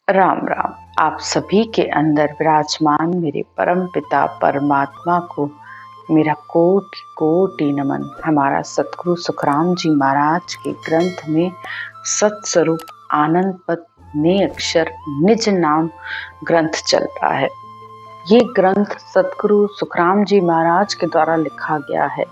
राम राम। आप सभी के अंदर विराजमान मेरे परम पिता परमात्मा को मेरा कोटि कोटि नमन। हमारा सतगुरु सुखराम जी महाराज के ग्रंथ में सत्स्वरूप आनंद पद ने अक्षर निज नाम ग्रंथ चल रहा है। ये ग्रंथ सतगुरु सुखराम जी महाराज के द्वारा लिखा गया है।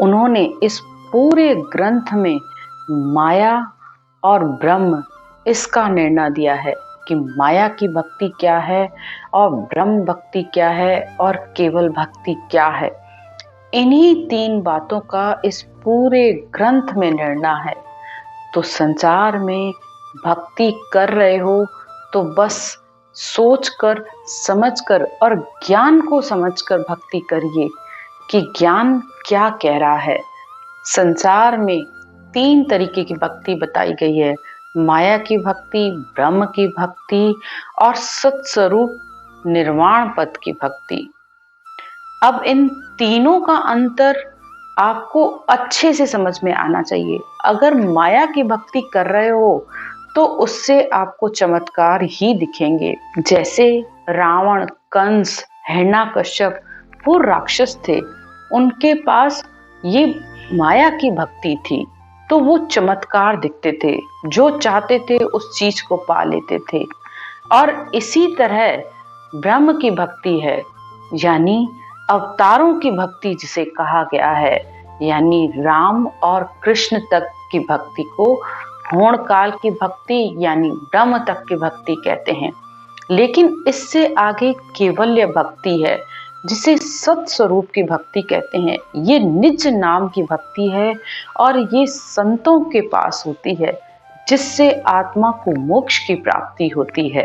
उन्होंने इस पूरे ग्रंथ में माया और ब्रह्म इसका निर्णय दिया है कि माया की भक्ति क्या है और ब्रह्म भक्ति क्या है और केवल भक्ति क्या है। इन्हीं तीन बातों का इस पूरे ग्रंथ में निर्णय है। तो संसार में भक्ति कर रहे हो तो बस सोचकर समझकर और ज्ञान को समझकर भक्ति करिए कि ज्ञान क्या कह रहा है। संसार में तीन तरीके की भक्ति बताई गई है, माया की भक्ति, ब्रह्म की भक्ति और सत्स्वरूप निर्वाण पद की भक्ति। अब इन तीनों का अंतर आपको अच्छे से समझ में आना चाहिए। अगर माया की भक्ति कर रहे हो तो उससे आपको चमत्कार ही दिखेंगे। जैसे रावण, कंस, हिरण्याकश्यप वो राक्षस थे, उनके पास ये माया की भक्ति थी तो वो चमत्कार दिखते थे, जो चाहते थे उस चीज को पा लेते थे। और इसी तरह ब्रह्म की भक्ति है, यानी अवतारों की भक्ति जिसे कहा गया है, यानी राम और कृष्ण तक की भक्ति को होण काल की भक्ति यानी ब्रह्म तक की भक्ति कहते हैं। लेकिन इससे आगे केवल्य भक्ति है जिसे सत्स्वरूप की भक्ति कहते हैं। ये निज नाम की भक्ति है और ये संतों के पास होती है, जिससे आत्मा को मोक्ष की प्राप्ति होती है।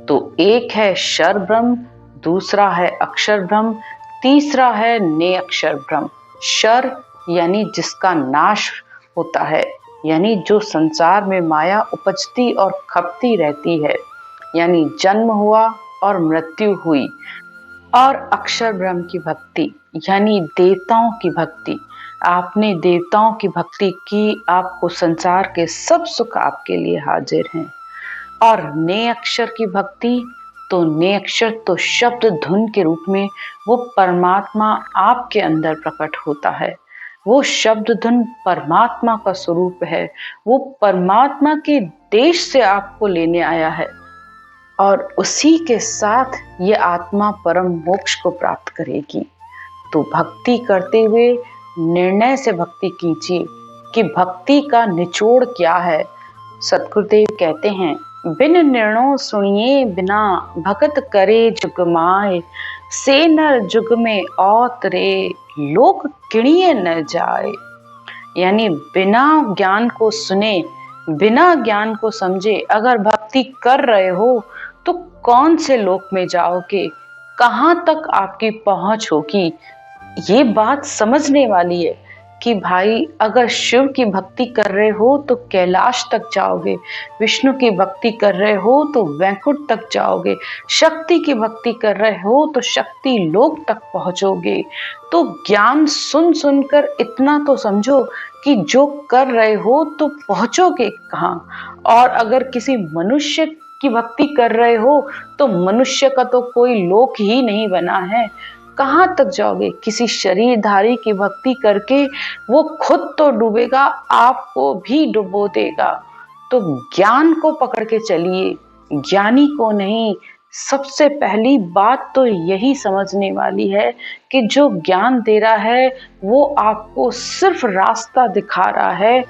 तो एक है शर ब्रह्म, दूसरा है अक्षर ब्रह्म, तीसरा है ने अक्षर ब्रह्म। शर यानी जिसका नाश होता है, यानी जो संसार में माया उपजती और खपती रहती है, यानी जन्म हुआ और मृत्यु हुई। और अक्षर ब्रह्म की भक्ति यानी देवताओं की भक्ति। आपने देवताओं की भक्ति की, आपको संसार के सब सुख आपके लिए हाजिर हैं। और ने अक्षर की भक्ति, तो ने अक्षर तो शब्द धुन के रूप में वो परमात्मा आपके अंदर प्रकट होता है। वो शब्द धुन परमात्मा का स्वरूप है, वो परमात्मा के देश से आपको लेने आया है और उसी के साथ ये आत्मा परम मोक्ष को प्राप्त करेगी। तो भक्ति करते हुए निर्णय से भक्ति कीजिए कि भक्ति का निचोड़ क्या है। सतगुरुदेव कहते हैं, बिन निर्णय सुनिए बिना भगत करे जुग माए, से नर जुग में औत रे लोक किणिए न जाए। यानी बिना ज्ञान को सुने, बिना ज्ञान को समझे अगर भक्ति कर रहे हो तो कौन से लोक में जाओगे, कहाँ तक आपकी पहुंच होगी। ये बात समझने वाली है कि भाई अगर शिव की भक्ति कर रहे हो तो कैलाश तक जाओगे, विष्णु की भक्ति कर रहे हो तो वैकुंठ तक जाओगे, शक्ति की भक्ति कर रहे हो तो शक्ति लोक तक पहुंचोगे। तो ज्ञान सुन सुनकर इतना तो समझो कि जो कर रहे हो तो पहुंचोगे कहाँ। और अगर किसी मनुष्य की भक्ति कर रहे हो तो मनुष्य का तो कोई लोक ही नहीं बना है, कहाँ तक जाओगे। किसी शरीरधारी की भक्ति करके वो खुद तो डूबेगा, आपको भी डुबो देगा। तो ज्ञान को पकड़ के चलिए, ज्ञानी को नहीं। सबसे पहली बात तो यही समझने वाली है कि जो ज्ञान दे रहा है वो आपको सिर्फ रास्ता दिखा रहा है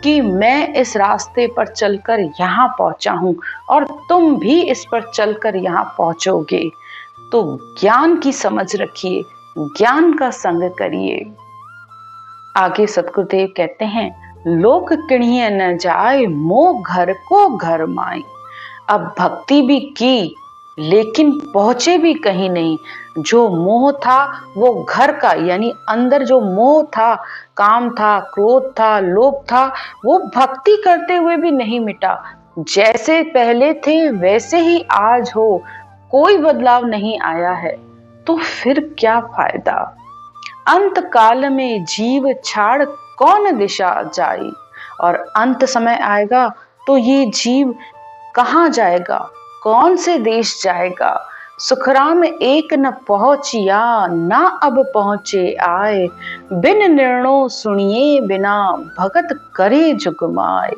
कि मैं इस रास्ते पर चलकर यहाँ पहुंचा हूं और तुम भी इस पर चलकर यहाँ पहुंचोगे। तो ज्ञान की समझ रखिए, ज्ञान का संग करिए। आगे सतगुरुदेव कहते हैं, लोक किणिए न जाए मोह घर को घर माई। अब भक्ति भी की लेकिन पहुंचे भी कहीं नहीं। जो मोह था वो घर का, यानी अंदर जो मोह था, काम था, क्रोध था, लोभ था, वो भक्ति करते हुए भी नहीं मिटा। जैसे पहले थे वैसे ही आज हो, कोई बदलाव नहीं आया है। तो फिर क्या फायदा। अंत काल में जीव छाड़ कौन दिशा जाई। और अंत समय आएगा तो ये जीव कहाँ जाएगा, कौन से देश जाएगा। सुखराम एक न पहुँचिया, ना अब पहुँचे आए। बिन निर्णय सुनिए बिना, भगत करे जुगमाए।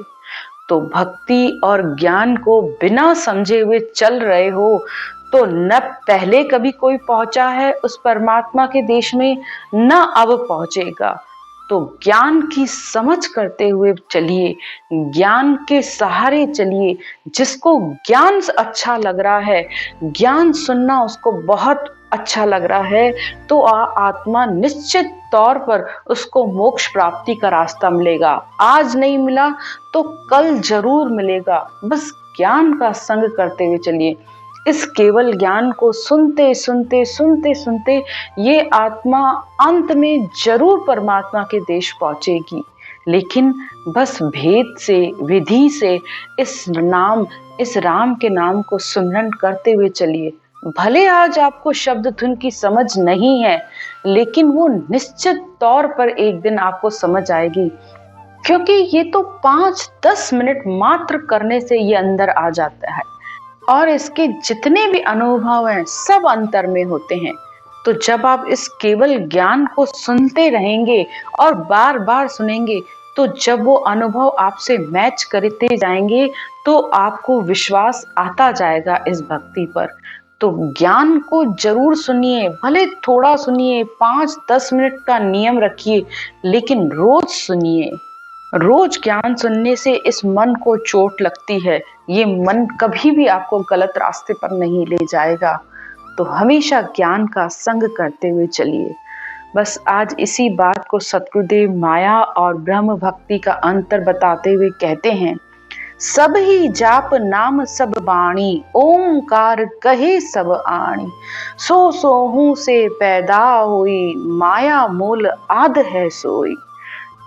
तो भक्ति और ज्ञान को बिना समझे हुए चल रहे हो तो न पहले कभी कोई पहुंचा है उस परमात्मा के देश में, न अब पहुंचेगा। तो ज्ञान की समझ करते हुए चलिए, ज्ञान के सहारे चलिए। जिसको ज्ञान अच्छा लग रहा है, ज्ञान सुनना उसको बहुत अच्छा लग रहा है, तो आत्मा निश्चित तौर पर उसको मोक्ष प्राप्ति का रास्ता मिलेगा। आज नहीं मिला तो कल जरूर मिलेगा। बस ज्ञान का संग करते हुए चलिए। इस केवल ज्ञान को सुनते सुनते सुनते सुनते ये आत्मा अंत में जरूर परमात्मा के देश पहुंचेगी। लेकिन बस भेद से, विधि से इस राम के नाम को सुमरन करते हुए चलिए। भले आज आपको शब्द धुन की समझ नहीं है, लेकिन वो निश्चित तौर पर एक दिन आपको समझ आएगी, क्योंकि ये तो 5-10 मिनट मात्र करने से ये अंदर आ जाता है और इसके जितने भी अनुभव हैं सब अंतर में होते हैं। तो जब आप इस केवल ज्ञान को सुनते रहेंगे और बार बार सुनेंगे, तो जब वो अनुभव आपसे मैच करते जाएंगे तो आपको विश्वास आता जाएगा इस भक्ति पर। तो ज्ञान को जरूर सुनिए, भले थोड़ा सुनिए, 5-10 मिनट का नियम रखिए, लेकिन रोज सुनिए। रोज ज्ञान सुनने से इस मन को चोट लगती है। ये मन कभी भी आपको गलत रास्ते पर नहीं ले जाएगा। तो हमेशा ज्ञान का संग करते हुए चलिए। बस आज इसी बात को सतगुरुदेव माया और ब्रह्म भक्ति का अंतर बताते हुए कहते हैं, सब ही जाप नाम सब बाणी, ओंकार कहे सब आणी। सो सोहू से पैदा हुई, माया मूल आद है सोई।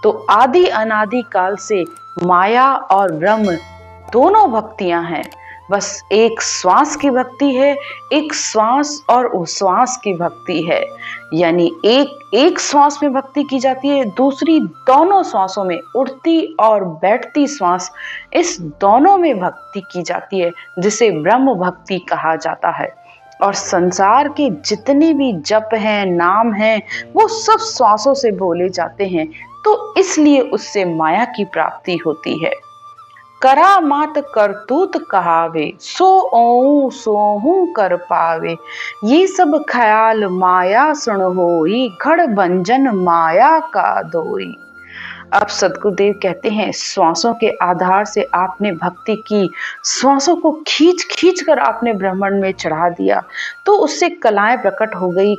तो आदि अनादि काल से माया और ब्रह्म दोनों भक्तियां हैं। बस एक श्वास की भक्ति है, एक श्वास और उश्वास की भक्ति है। यानी एक श्वास में भक्ति की जाती है, दूसरी दोनों श्वासों में, उठती और बैठती श्वास, इस दोनों में भक्ति की जाती है, जिसे ब्रह्म भक्ति कहा जाता है। और संसार के जितने भी जप हैं, नाम हैं, वो सब श्वासों से बोले जाते हैं। तो इसलिए उससे माया की प्राप्ति होती है। करा मात करतूत कहावे, सो ओऊ सोहू कर पावे। ये सब ख्याल माया सुन होई, घड़ भंजन माया का दोई। अब सतगुरुदेव कहते हैं, श्वासों के आधार से आपने भक्ति की, श्वासों को खींच खींच कर आपने ब्रह्मांड में चढ़ा दिया, तो उससे कलाएं प्रकट हो गई,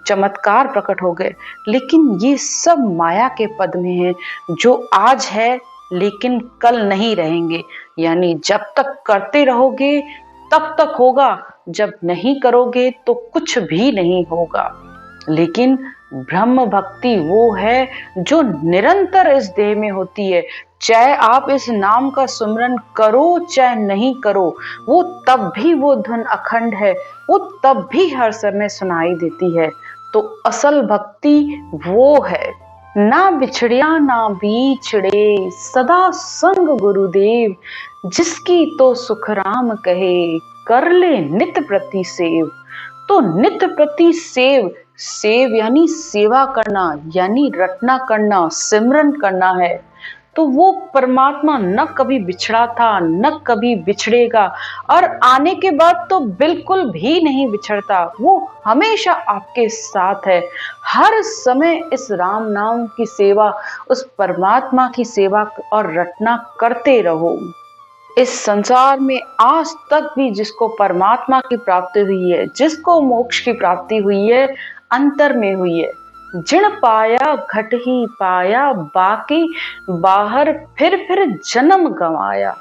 चमत्कार प्रकट हो गए। लेकिन ये सब माया के पद में है, जो आज है लेकिन कल नहीं रहेंगे। यानी जब तक करते रहोगे तब तक होगा, जब नहीं करोगे तो कुछ भी नहीं होगा। लेकिन ब्रह्म भक्ति वो है जो निरंतर इस देह में होती है। चाहे आप इस नाम का सुमरन करो चाहे नहीं करो, वो तब भी वो धुन अखंड है, वो तब भी हर समय सुनाई देती है। तो असल भक्ति वो है, ना बिछड़िया ना बिछड़े, सदा संग गुरुदेव। जिसकी तो सुखराम कहे, कर ले नित प्रति सेव। तो नित प्रति सेव यानी सेवा करना, यानी रटना करना, सिमरन करना है। तो वो परमात्मा न कभी बिछड़ा था, न कभी बिछड़ेगा, और आने के बाद तो बिल्कुल भी नहीं बिछड़ता। वो हमेशा आपके साथ है। हर समय इस राम नाम की सेवा, उस परमात्मा की सेवा और रटना करते रहो। इस संसार में आज तक भी जिसको परमात्मा की प्राप्ति हुई है, जिसको मोक्ष की प्राप्ति हुई है, अंतर में हुई है। जिण पाया घट ही पाया, बाकी बाहर फिर जन्म गंवाया।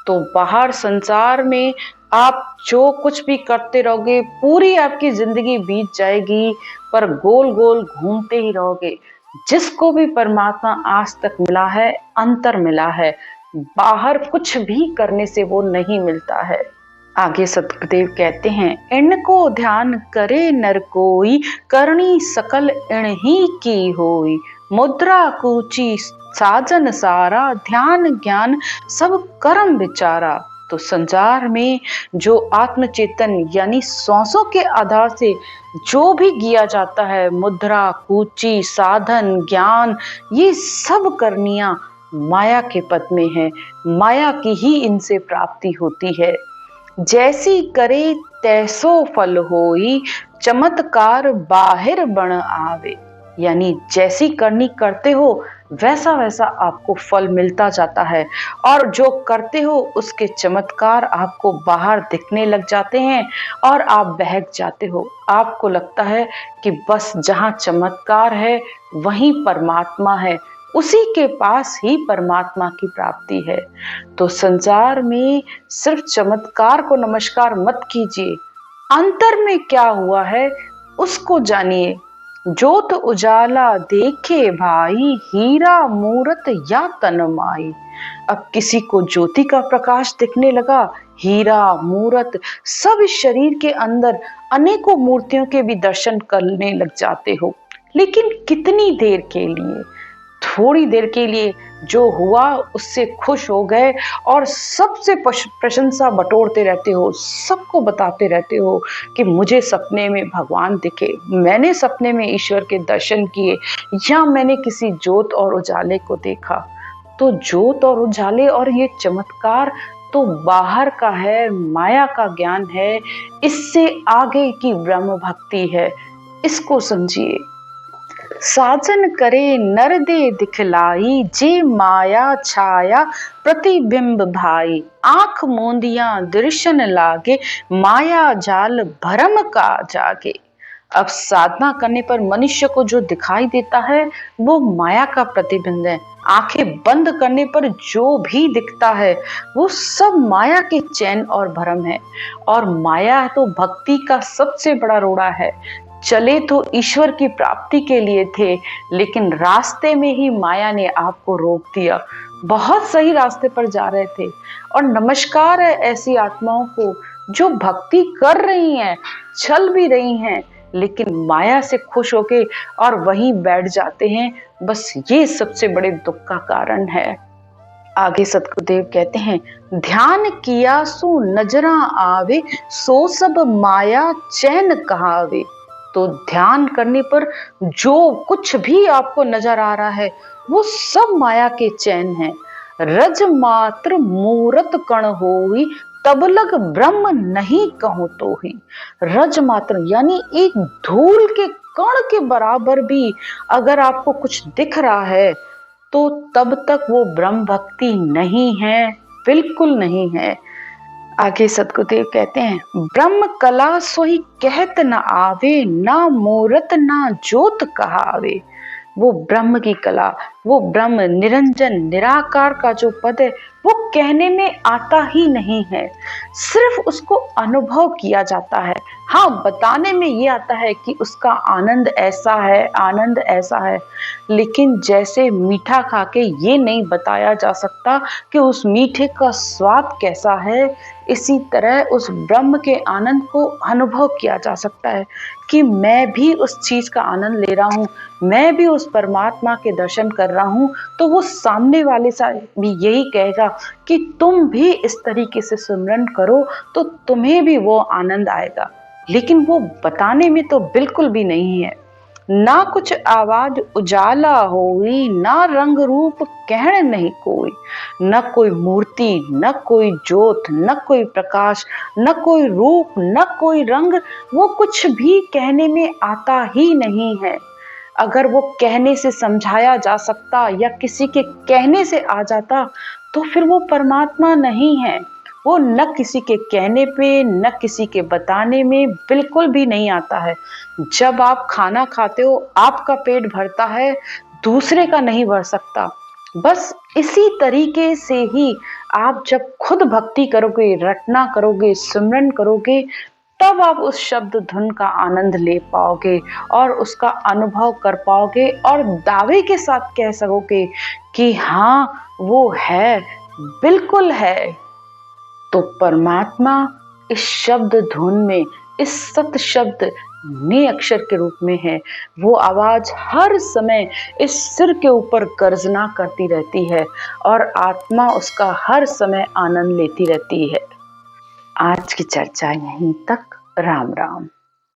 तो बाहर संसार में आप जो कुछ भी करते रहोगे, पूरी आपकी जिंदगी बीत जाएगी, पर गोल गोल घूमते ही रहोगे। जिसको भी परमात्मा आज तक मिला है, अंतर मिला है, बाहर कुछ भी करने से वो नहीं मिलता है। आगे सतगुरुदेव कहते हैं, इनको ध्यान करे नर कोई, करनी सकल इन्हीं की होई। मुद्रा कूची साजन सारा, ध्यान ज्ञान सब कर्म विचारा। तो संसार में जो आत्म चेतन यानी सांसों के आधार से जो भी किया जाता है, मुद्रा, कूची, साधन, ज्ञान, ये सब करनियां माया के पद में है। माया की ही इनसे प्राप्ति होती है। जैसी करे तैसो फल होई, चमत्कार बाहिर बण आवे। यानी जैसी करनी करते हो वैसा वैसा आपको फल मिलता जाता है, और जो करते हो उसके चमत्कार आपको बाहर दिखने लग जाते हैं और आप बहक जाते हो। आपको लगता है कि बस जहाँ चमत्कार है वहीं परमात्मा है, उसी के पास ही परमात्मा की प्राप्ति है। तो संसार में सिर्फ चमत्कार को नमस्कार मत कीजिए, अंतर में क्या हुआ है उसको जानिए। ज्योत उजाला देखे भाई, हीरा मूरत या तनमाई। अब किसी को ज्योति का प्रकाश दिखने लगा, हीरा मूरत सब इस शरीर के अंदर अनेकों मूर्तियों के भी दर्शन करने लग जाते हो, लेकिन कितनी देर के लिए? थोड़ी देर के लिए। जो हुआ उससे खुश हो गए और सबसे प्रशंसा बटोरते रहते हो, सबको बताते रहते हो कि मुझे सपने में भगवान दिखे, मैंने सपने में ईश्वर के दर्शन किए, या मैंने किसी ज्योत और उजाले को देखा। तो ज्योत और उजाले और ये चमत्कार तो बाहर का है, माया का ज्ञान है। इससे आगे की ब्रह्म भक्ति है, इसको समझिए। साजन करे नर दे दिखलाई, जे माया छाया प्रतिबिंब भाई। आंख मूंदिया दर्शन लागे, माया जाल भरम का जागे। अब साधना करने पर मनुष्य को जो दिखाई देता है वो माया का प्रतिबिंब है। आंखें बंद करने पर जो भी दिखता है वो सब माया के चैन और भ्रम है। और माया तो भक्ति का सबसे बड़ा रोड़ा है। चले तो ईश्वर की प्राप्ति के लिए थे, लेकिन रास्ते में ही माया ने आपको रोक दिया। बहुत सही रास्ते पर जा रहे थे। और नमस्कार है ऐसी आत्माओं को जो भक्ति कर रही हैं, चल भी रही हैं, लेकिन माया से खुश होके और वहीं बैठ जाते हैं। बस ये सबसे बड़े दुख का कारण है। आगे सतगुरुदेव कहते हैं, ध्यान किया सो नजरा आवे, सो सब माया चैन कहावे। तो ध्यान करने पर जो कुछ भी आपको नजर आ रहा है वो सब माया के चैन है। रज मात्र मूरत कण होई, तब लग ब्रह्म नहीं कहूं तो ही। रज मात्र यानी एक धूल के कण के बराबर भी अगर आपको कुछ दिख रहा है तो तब तक वो ब्रह्म भक्ति नहीं है, बिल्कुल नहीं है। आगे सतगुरुदेव कहते हैं, ब्रह्म कला सोई कहत न आवे, ना मूरत ना ज्योत कहावे। वो ब्रह्म की कला, वो ब्रह्म निरंजन निराकार का जो पद है वो कहने में आता ही नहीं है, सिर्फ उसको अनुभव किया जाता है। हाँ, बताने में ये आता है कि उसका आनंद ऐसा है, आनंद ऐसा है, लेकिन जैसे मीठा खा के ये नहीं बताया जा सकता कि उस मीठे का स्वाद कैसा है, इसी तरह उस ब्रह्म के आनंद को अनुभव किया जा सकता है कि मैं भी उस चीज का आनंद ले रहा हूँ, मैं भी उस परमात्मा के दर्शन कर रहा हूँ। तो वो सामने वाले से भी यही कहेगा कि तुम भी इस तरीके से सिमरन करो तो तुम्हें भी वो आनंद आएगा। लेकिन वो बताने में तो बिल्कुल भी नहीं है। ना कुछ आवाज उजाला होई, ना रंग रूप कहण नहीं कोई। न कोई मूर्ति, न कोई ज्योत, न कोई प्रकाश, न कोई रूप, न कोई रंग, वो कुछ भी कहने में आता ही नहीं है। अगर वो कहने से समझाया जा सकता या किसी के कहने से आ जाता तो फिर वो परमात्मा नहीं है। वो न किसी के कहने पे न किसी के बताने में बिल्कुल भी नहीं आता है। जब आप खाना खाते हो आपका पेट भरता है, दूसरे का नहीं भर सकता। बस इसी तरीके से ही आप जब खुद भक्ति करोगे, रटना करोगे, सिमरन करोगे, तब आप उस शब्द धुन का आनंद ले पाओगे और उसका अनुभव कर पाओगे और दावे के साथ कह सकोगे कि हाँ वो है, बिल्कुल है। तो परमात्मा इस शब्द धुन में, इस सत शब्द ने अक्षर के रूप में है। वो आवाज हर समय इस सिर के ऊपर गर्जना करती रहती है और आत्मा उसका हर समय आनंद लेती रहती है। आज की चर्चा यहीं तक। राम राम।